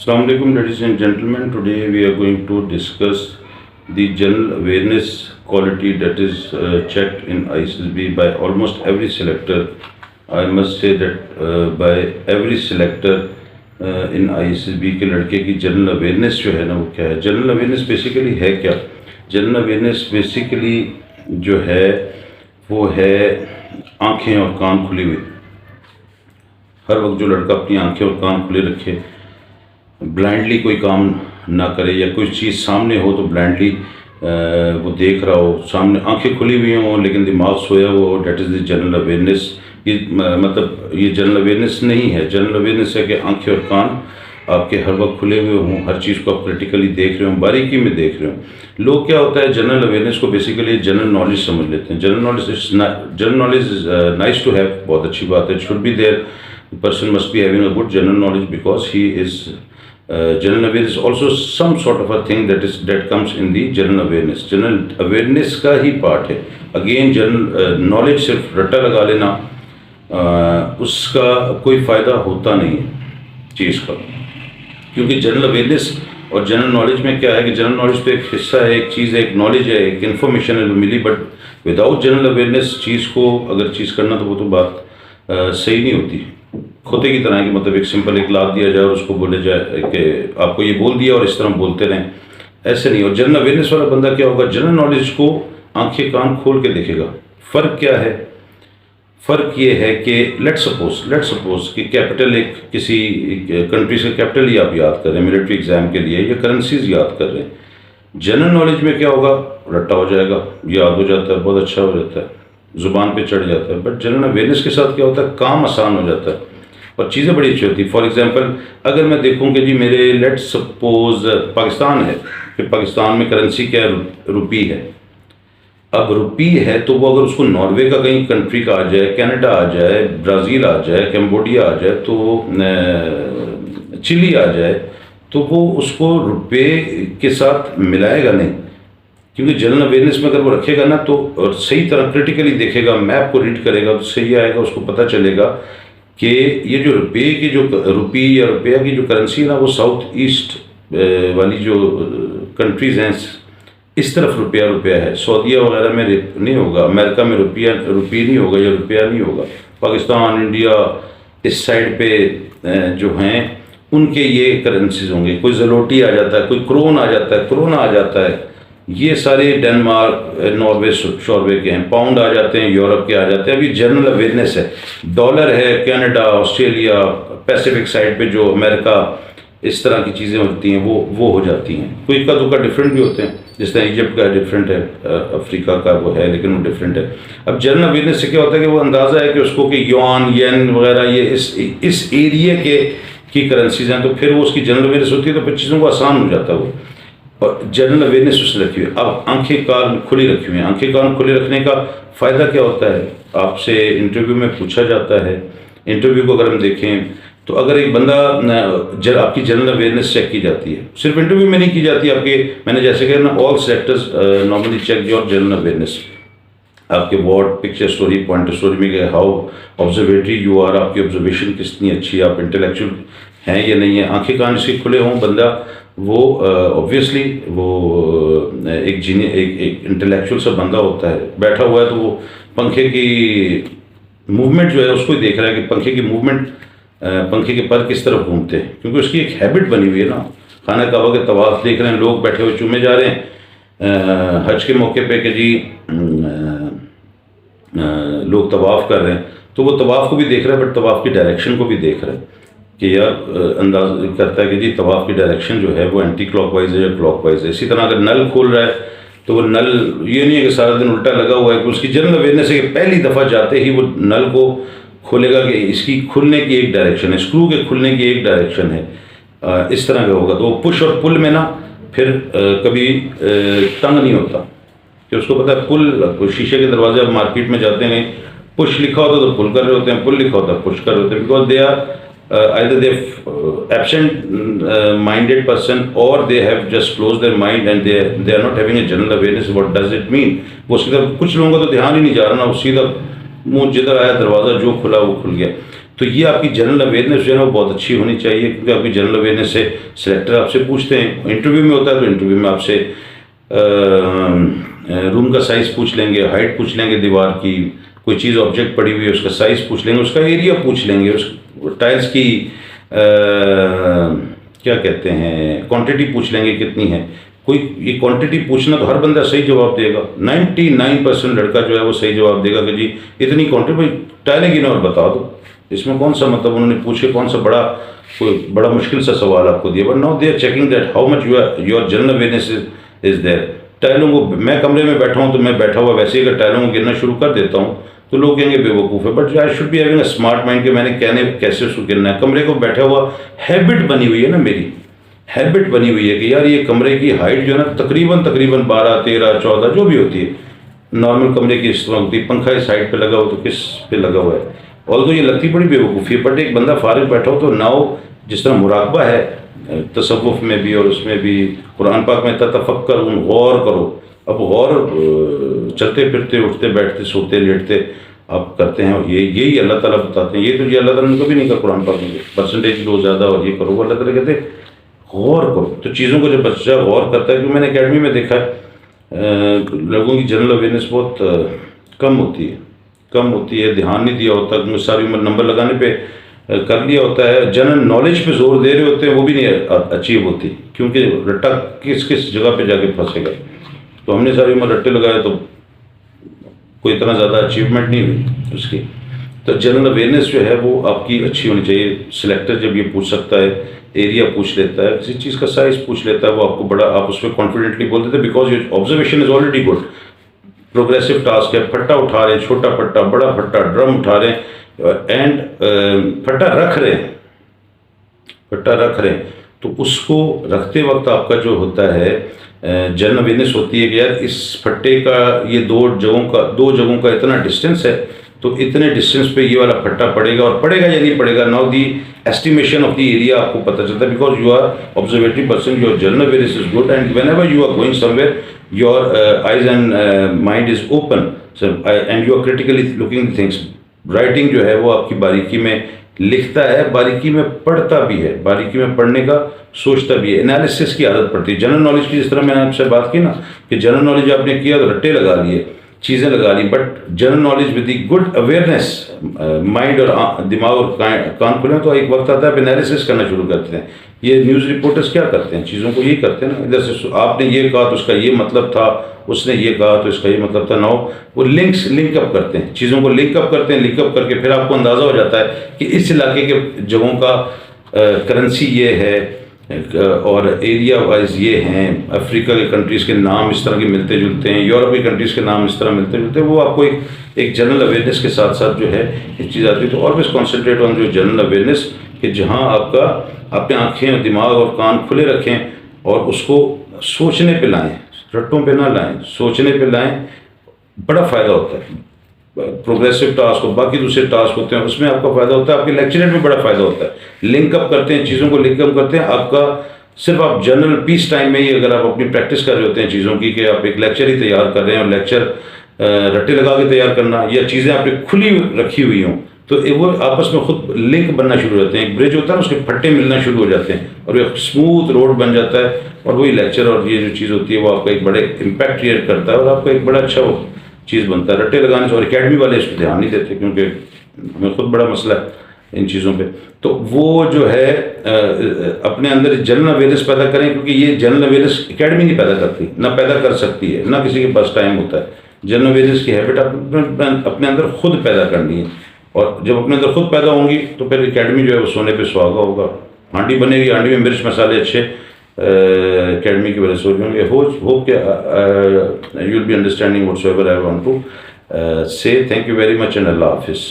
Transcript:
Assalamu alaikum, ladies and gentlemen. Today we are going to discuss the general awareness quality that is checked in ISSB by almost every selector. I must say that by every selector in ISSB के लड़के की general awareness जो है ना वो क्या है। General awareness basically है क्या? जनरल अवेयरनेस बेसिकली जो है वो है आँखें और कान खुली हुई। हर वक्त जो लड़का अपनी आंखें और कान खुले रखे, ब्लाइंडली कोई काम ना करे, या कोई चीज़ सामने हो तो ब्लाइंडली वो देख रहा हो, सामने आंखें खुली हुई हों लेकिन दिमाग सोया हुआ हो, that is the general awareness. ये मतलब ये जनरल अवेयरनेस नहीं है। जनरल अवेयरनेस है कि आंखें और कान आपके हर वक्त खुले हुए हों, हर चीज़ को आप क्रिटिकली देख रहे हो, बारीकी में देख रहे हो। लोग क्या होता है, जनरल अवेयरनेस को बेसिकली जनरल नॉलेज समझ लेते हैं। General knowledge is nice to have, बहुत अच्छी बात है, it should be there. person must be having a good general knowledge because he is general awareness is also some sort of a thing that comes in the general awareness. General awareness का ही part है। Again general knowledge सिर्फ रट्टा लगा लेना उसका कोई फ़ायदा होता नहीं है चीज़ का, क्योंकि जनरल अवेयरनेस और जनरल नॉलेज में क्या है कि जनरल नॉलेज तो एक हिस्सा है, एक चीज़ है, एक नॉलेज है, एक इन्फॉर्मेशन है जो मिली, बट विदाउट जनरल अवेयरनेस चीज़ को अगर चीज़ करना तो वो तो बात सही नहीं होती। खोते की तरह कि मतलब एक सिंपल एक लात दिया जाए और उसको बोले जाए कि आपको ये बोल दिया और इस तरह बोलते रहें, ऐसे नहीं। और जनरल अवेयरनेस वाला बंदा क्या होगा, जनरल नॉलेज को आंखें कान खोल के देखेगा। फ़र्क क्या है? फ़र्क ये है कि लेट सपोज कि कैपिटल एक किसी कंट्री से कैपिटल ही आप याद कर रहे हैं मिलिट्री एग्जाम के लिए, या करेंसीज याद कर रहे हैं। जनरल नॉलेज में क्या होगा, रट्टा हो जाएगा, याद हो जाता है, बहुत अच्छा हो जाता है, ज़ुबान पे चढ़ जाता है। बट जनरल अवेयरनेस के साथ क्या होता है, काम आसान हो जाता है और चीज़ें बड़ी अच्छी होती है। फॉर एग्जांपल अगर मैं देखूं कि जी मेरे लेट सपोज पाकिस्तान है, कि पाकिस्तान में करेंसी क्या है, रुपी है। अब रुपी है तो वो अगर उसको नॉर्वे का कहीं कंट्री का आ जाए, कनाडा आ जाए, ब्राज़ील आ जाए, कैम्बोडिया आ जाए, तो चिली आ जाए, तो वो उसको रुपये के साथ मिलाएगा नहीं, क्योंकि जनरल अवेयरनेस में अगर वो रखेगा ना तो और सही तरह क्रिटिकली देखेगा, मैप को रीड करेगा तो सही आएगा, उसको पता चलेगा कि ये जो रुपये की जो रुपी या रुपया की जो करेंसी है ना वो साउथ ईस्ट वाली जो कंट्रीज़ हैं इस तरफ रुपया है। सऊदीया वगैरह में नहीं होगा, अमेरिका में रुपी नहीं होगा या रुपया नहीं होगा। पाकिस्तान, इंडिया इस साइड पे जो हैं उनके ये करेंसीज होंगे। कोई ज़लोटी आ जाता है, कोई क्रोन आ जाता है, क्रोना आ जाता है, ये सारे डेनमार्क, नॉर्वे, शॉर्वे के हैं। पाउंड आ जाते हैं, यूरोप के आ जाते हैं। अभी जनरल अवेयरनेस है। डॉलर है, कनाडा, ऑस्ट्रेलिया, पैसिफिक साइड पे जो अमेरिका, इस तरह की चीज़ें होती हैं वो हो जाती हैं। कोई इक्का दुक्का डिफरेंट भी होते हैं, जिस तरह इजिप्ट का डिफरेंट है, अफ्रीका का वो है लेकिन वो डिफरेंट है। अब जनरल अवेयरनेस से क्या होता है कि वो अंदाज़ा है कि उसको कि युआन, येन वगैरह ये इस एरिया की करेंसीज हैं, तो फिर वो उसकी जनरल अवेयरनेस होती है, तो फिर चीज़ों को आसान हो जाता है वो। और जनरल अवेयरनेस उसने रखी हुई है। अब आंखें कान खुली रखी हुई हैं। आंखें कान खुले रखने का फ़ायदा क्या होता है, आपसे इंटरव्यू में पूछा जाता है। इंटरव्यू को अगर हम देखें तो अगर एक बंदा आपकी जनरल अवेयरनेस चेक की जाती है, सिर्फ इंटरव्यू में नहीं की जाती आपके, मैंने जैसे कहा ना, all sectors normally check your general awareness. आपके word, picture story, point story में हाउ ऑब्जर्वेटरी यू आर, आपकी ऑब्जर्वेशन कितनी अच्छी है, आप इंटेलेक्चुअल हैं या नहीं है। आंखें कान इसके खुले हों, बंदा वो ऑब्वियसली वो एक इंटेलेक्चुअल सा बंदा होता है, बैठा हुआ है तो वो पंखे की मूवमेंट जो है उसको ही देख रहा है कि पंखे की मूवमेंट, पंखे के पर किस तरफ घूमते हैं, क्योंकि उसकी एक हैबिट बनी हुई है ना। खाना काबा के तवाफ देख रहे हैं, लोग बैठे हुए चूमे जा रहे हैं हज के मौके पे कि जी लोग तवाफ़ कर रहे हैं, तो वो तवाफ़ को भी देख रहा है, बट तवाफ़ की डायरेक्शन को भी देख रहा है कि यार अंदाज करता है कि जी तवाफ़ की डायरेक्शन जो है वो एंटी क्लॉकवाइज है या क्लॉकवाइज है। इसी तरह अगर नल खोल रहा है तो वो नल ये नहीं है कि सारा दिन उल्टा लगा हुआ है, कि उसकी जनरल अवेयरनेस है कि पहली दफ़ा जाते ही वो नल को खोलेगा कि इसकी खुलने की एक डायरेक्शन है, स्क्रू के खुलने की एक डायरेक्शन है, इस तरह का होगा। तो वो पुश और पुल में ना फिर कभी तंग नहीं होता, कि उसको पता है पुल, शीशे के दरवाजे अब मार्केट में जाते हैं, पुश लिखा होता तो पुल कर रहे होते हैं, पुल लिखा होता पुश कर रहे होते हैं, because they are either they've absent minded person or they have just closed their mind and they are not having a general awareness what does it mean। वो सीधा, कुछ लोगों का तो ध्यान ही नहीं जा रहा ना, वो सीधा मुंह जिधर आया दरवाज़ा जो खुला वो खुल गया। तो ये आपकी जनरल अवेयरनेस जो है ना वो बहुत अच्छी होनी चाहिए, क्योंकि आपकी जनरल अवेयरनेस से सिलेक्टर आपसे पूछते हैं, इंटरव्यू में होता है तो इंटरव्यू में आपसे रूम का साइज़ पूछ लेंगे, हाइट पूछ लेंगे दीवार की, कोई चीज़ ऑब्जेक्ट पड़ी हुई है उसका साइज़ पूछ लेंगे, उसका एरिया पूछ लेंगे, उस टाइल्स की क्या कहते हैं क्वांटिटी पूछ लेंगे कितनी है। कोई ये क्वांटिटी पूछना तो हर बंदा सही जवाब देगा, 99% लड़का जो है वो सही जवाब देगा कि जी इतनी क्वांटिटी, भाई टाइलें गिनो और बता दो, इसमें कौन सा मतलब उन्होंने पूछे कौन सा कोई बड़ा मुश्किल सा सवाल आपको दिया। But now they are checking that how much your general awareness is there. टाइलों को, मैं कमरे में बैठा हूँ तो मैं बैठा हुआ वैसे ही अगर टाइलों को गिरना शुरू कर देता हूँ तो लोग कहेंगे बेवकूफ़ है, but I should be having a smart mind कि मैंने कहने कैसे उसको गिरना है। कमरे को बैठा हुआ हैबिट बनी हुई है ना, मेरी हैबिट बनी हुई है कि यार ये कमरे की हाइट जो है ना तकरीबन 12, 13, 14 जो भी होती है, नॉर्मल कमरे की इस तरह होती है। पंखा इस साइड पे लगा हो तो किस पे लगा हुआ है, और तो ये लगती बड़ी बेवकूफ़ी है, बट एक बंदा फारिग बैठा हो तो नाव जिस तरह मुराकबा है तसव्वुफ में भी और उसमें भी, कुरान पाक में तफक्कर, गौर करो। अब गौर चलते फिरते उठते बैठते सोते लेटते आप करते हैं, यही अल्लाह ताला बताते हैं। ये तो ये अल्लाह ताला ने कभी नहीं कहा कुरान पाक में परसेंटेज लो ज़्यादा और ये करो, अल्लाह ताला कहते हैं गौर करो। तो चीज़ों को जब बच्चा गौर करता है, क्योंकि मैंने एकेडमी में देखा है लोगों की जनरल अवेयरनेस बहुत कम होती है, ध्यान नहीं दिया होता, सारी उम्र नंबर लगाने पे कर लिया होता है, जनरल नॉलेज पे जोर दे रहे होते हैं, वो भी नहीं अचीव होती, क्योंकि रट्टा किस किस जगह पे जाके फंसेगा। तो हमने सारी उम्र रट्टे लगाए तो कोई इतना ज़्यादा अचीवमेंट नहीं हुई उसकी। तो जनरल अवेयरनेस जो है वो आपकी अच्छी होनी चाहिए। सिलेक्टर जब ये पूछ सकता है, एरिया पूछ लेता है, किसी चीज़ का साइज़ पूछ लेता है, वो आपको बड़ा, आप उस पर कॉन्फिडेंटली बोल देते हैं because your observation is already good. Progressive task है, फट्टा उठा रहे हैं, छोटा फट्टा, बड़ा फट्टा, ड्रम उठा रहे हैं एंड फट्टा रख रहे हैं, तो उसको रखते वक्त आपका जो होता है जनरल अवेयरनेस होती है कि यार इस फट्टे का ये दो जगहों का इतना डिस्टेंस है, तो इतने डिस्टेंस पे ये वाला फट्टा पड़ेगा, और पड़ेगा या नहीं पड़ेगा। Now the estimation of the area आपको पता चलता है because you are observative person, your general awareness is good, and whenever you are going somewhere your eyes and mind is open and you are critically looking things. Writing जो है वो आपकी बारीकी में लिखता है, बारीकी में पढ़ता भी है, बारीकी में पढ़ने का सोचता भी है, एनालिसिस की आदत पड़ती है। जनरल नॉलेज की जिस तरह मैंने आपसे बात की ना कि जनरल नॉलेज आपने किया तो रट्टे लगा लिए, चीज़ें लगा ली, but general knowledge with the good awareness, mind और दिमाग और कान खुले तो एक वक्त आता है एनालिसिस करना शुरू करते हैं। ये न्यूज़ रिपोर्टर्स क्या करते हैं, चीज़ों को यही करते हैं ना, इधर से आपने ये कहा तो उसका ये मतलब था, उसने ये कहा तो इसका ये मतलब था। नाउ वो लिंकअप करते हैं, चीज़ों को लिंकअप करते हैं, लिंकअप करके फिर आपको अंदाज़ा हो जाता है कि इस इलाके के जगहों का करेंसी ये है और एरिया वाइज ये हैं, अफ्रीका के कंट्रीज़ के नाम इस तरह के मिलते जुलते हैं, यूरोप की कंट्रीज़ के नाम इस तरह मिलते जुलते हैं। वो आपको एक जनरल अवेयरनेस के साथ साथ जो है एक चीज़ आती है। तो ऑलवेज कॉन्सेंट्रेट ऑन जो जनरल अवेयरनेस कि जहाँ आपका अपने आँखें दिमाग और कान खुले रखें और उसको सोचने पे लाएं, रट्टों पे ना लाएं, सोचने पे लाएं, बड़ा फ़ायदा होता है। प्रोग्रेसिव टास्क और बाकी दूसरे टास्क होते हैं उसमें आपका फ़ायदा होता है, आपके लेक्चरेट में बड़ा फ़ायदा होता है। लिंकअप करते हैं, चीज़ों को लिंकअप करते हैं। आपका सिर्फ आप जनरल पीस टाइम में ही अगर आप अपनी प्रैक्टिस कर रहे होते हैं चीज़ों की कि आप एक लेक्चर ही तैयार कर रहे हैं और लेक्चर रट्टे लगा के तैयार करना या चीज़ें आपने खुली रखी हुई हों तो वो आपस में खुद लिंक बनना शुरू हो जाते हैं। एक ब्रिज होता है ना, उसके फट्टे मिलना शुरू हो जाते हैं और एक स्मूथ रोड बन जाता है और वही लेक्चर और ये जो चीज़ होती है वो आपका एक बड़े इम्पैक्ट क्रिएट करता है और आपका एक बड़ा अच्छा वो चीज़ बनता है। रट्टे लगाने से और एकेडमी वाले इस पर ध्यान नहीं देते क्योंकि हमें खुद बड़ा मसला है इन चीज़ों पे। तो वो जो है अपने अंदर जनरल अवेयरनेस पैदा करें क्योंकि ये जनरल अवेयरनेस एकेडमी नहीं पैदा करती, ना पैदा कर सकती है, ना किसी के पास टाइम होता है। जनरल अवेयरनेस की हैबिट अपने अंदर खुद पैदा करनी है और जब अपने अंदर खुद पैदा होंगी तो फिर एकेडमी जो है वो सोने पे सुहागा होगा। हांडी बनेगी, हांडी में मिर्च मसाले अच्छे एकेडमी की वजह से होंगे। Hope you will be understanding whatsoever I want to say. Thank you very much and Allah हाफिज़।